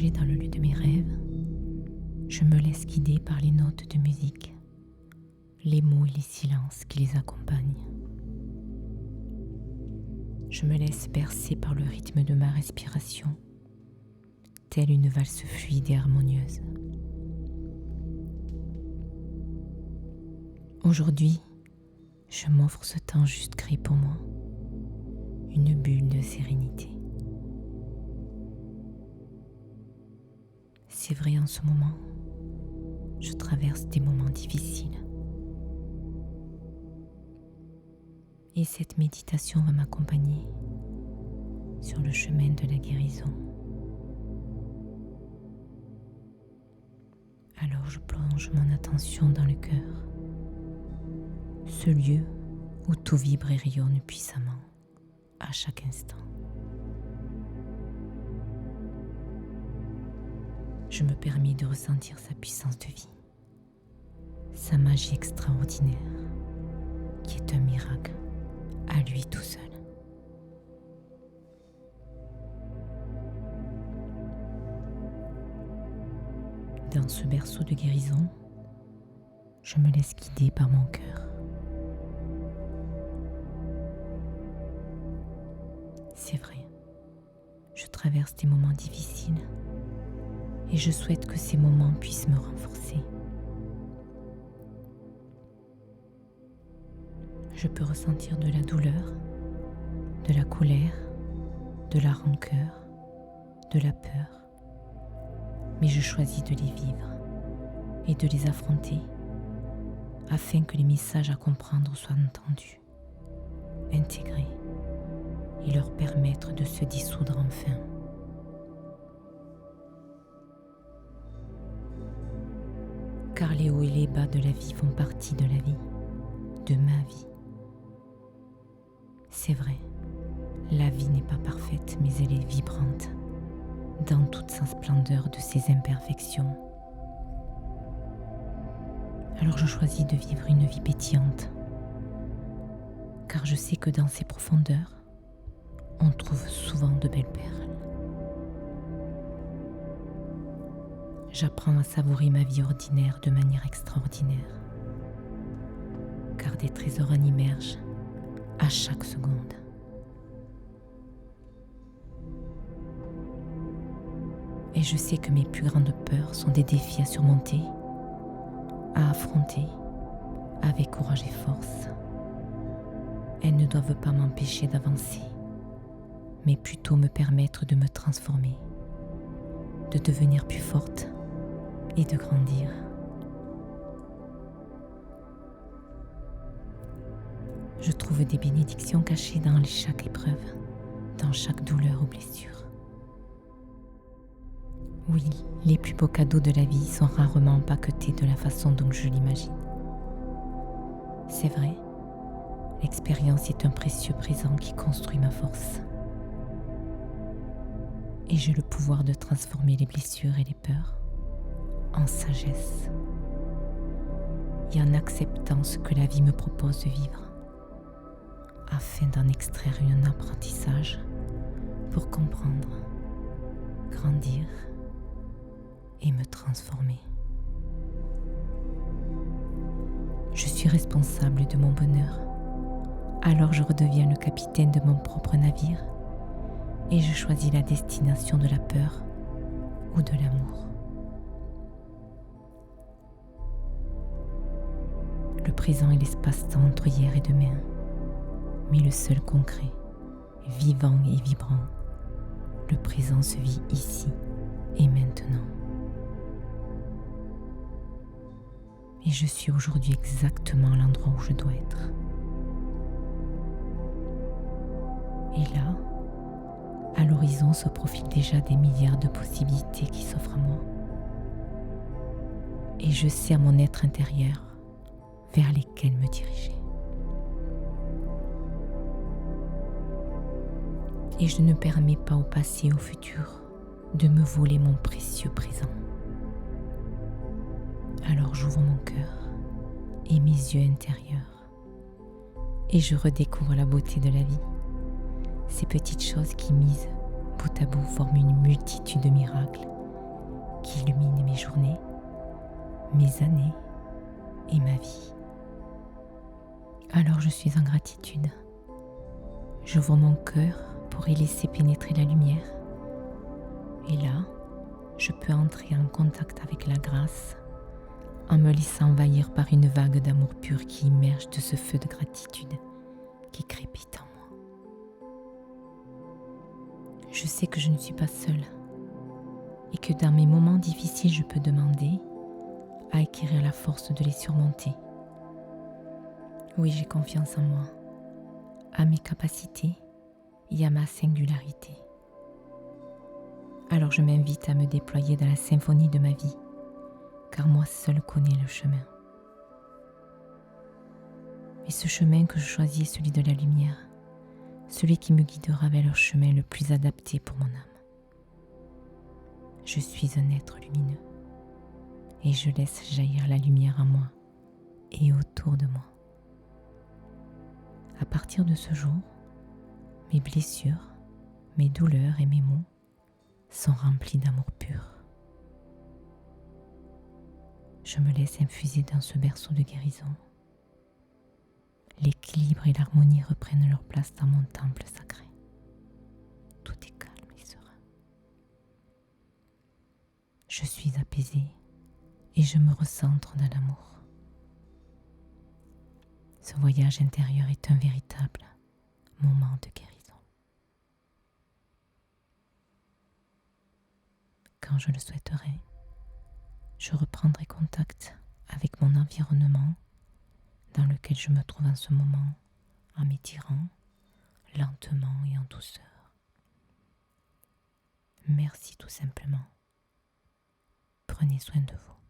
plongée dans le lieu de mes rêves, je me laisse guider par les notes de musique, les mots et les silences qui les accompagnent. Je me laisse bercer par le rythme de ma respiration, telle une valse fluide et harmonieuse. Aujourd'hui, je m'offre ce temps juste créé pour moi, une bulle de sérénité. C'est vrai, en ce moment, je traverse des moments difficiles. Et cette méditation va m'accompagner sur le chemin de la guérison. Alors je plonge mon attention dans le cœur, ce lieu où tout vibre et rayonne puissamment à chaque instant. Je me permets de ressentir sa puissance de vie, sa magie extraordinaire, qui est un miracle à lui tout seul. Dans ce berceau de guérison, je me laisse guider par mon cœur. C'est vrai, je traverse des moments difficiles et je souhaite que ces moments puissent me renforcer. Je peux ressentir de la douleur, de la colère, de la rancœur, de la peur, mais je choisis de les vivre et de les affronter afin que les messages à comprendre soient entendus, intégrés et leur permettre de se dissoudre enfin. Car les hauts et les bas de la vie font partie de la vie, de ma vie. C'est vrai, la vie n'est pas parfaite, mais elle est vibrante, dans toute sa splendeur de ses imperfections. Alors je choisis de vivre une vie pétillante, car je sais que dans ses profondeurs, on trouve souvent de belles perles. J'apprends à savourer ma vie ordinaire de manière extraordinaire, car des trésors en émergent à chaque seconde. Et je sais que mes plus grandes peurs sont des défis à surmonter, à affronter avec courage et force. Elles ne doivent pas m'empêcher d'avancer, mais plutôt me permettre de me transformer, de devenir plus forte et de grandir. Je trouve des bénédictions cachées dans chaque épreuve, dans chaque douleur ou blessure. Oui, les plus beaux cadeaux de la vie sont rarement empaquetés de la façon dont je l'imagine. C'est vrai, l'expérience est un précieux présent qui construit ma force. Et j'ai le pouvoir de transformer les blessures et les peurs en sagesse et en acceptant ce que la vie me propose de vivre, afin d'en extraire un apprentissage pour comprendre, grandir et me transformer. Je suis responsable de mon bonheur, alors je redeviens le capitaine de mon propre navire et je choisis la destination de la peur ou de l'amour. Le présent est l'espace-temps entre hier et demain, mais le seul concret, vivant et vibrant, le présent se vit ici et maintenant. Et je suis aujourd'hui exactement à l'endroit où je dois être. Et là, à l'horizon se profilent déjà des milliards de possibilités qui s'offrent à moi. Et je sais à mon être intérieur vers lesquelles me diriger. Et je ne permets pas au passé et au futur de me voler mon précieux présent. Alors j'ouvre mon cœur et mes yeux intérieurs et je redécouvre la beauté de la vie. Ces petites choses qui, mises bout à bout, forment une multitude de miracles qui illumine mes journées, mes années et ma vie. Alors je suis en gratitude. J'ouvre mon cœur pour y laisser pénétrer la lumière. Et là, je peux entrer en contact avec la grâce en me laissant envahir par une vague d'amour pur qui immerge de ce feu de gratitude qui crépite en moi. Je sais que je ne suis pas seule et que dans mes moments difficiles, je peux demander à acquérir la force de les surmonter. Oui, j'ai confiance en moi, à mes capacités et à ma singularité. Alors je m'invite à me déployer dans la symphonie de ma vie, car moi seule connais le chemin. Et ce chemin que je choisis est celui de la lumière, celui qui me guidera vers le chemin le plus adapté pour mon âme. Je suis un être lumineux et je laisse jaillir la lumière en moi et autour de moi. À partir de ce jour, mes blessures, mes douleurs et mes maux sont remplis d'amour pur. Je me laisse infuser dans ce berceau de guérison. L'équilibre et l'harmonie reprennent leur place dans mon temple sacré. Tout est calme et serein. Je suis apaisée et je me recentre dans l'amour. Ce voyage intérieur est un véritable moment de guérison. Quand je le souhaiterai, je reprendrai contact avec mon environnement dans lequel je me trouve en ce moment, en m'étirant lentement et en douceur. Merci tout simplement. Prenez soin de vous.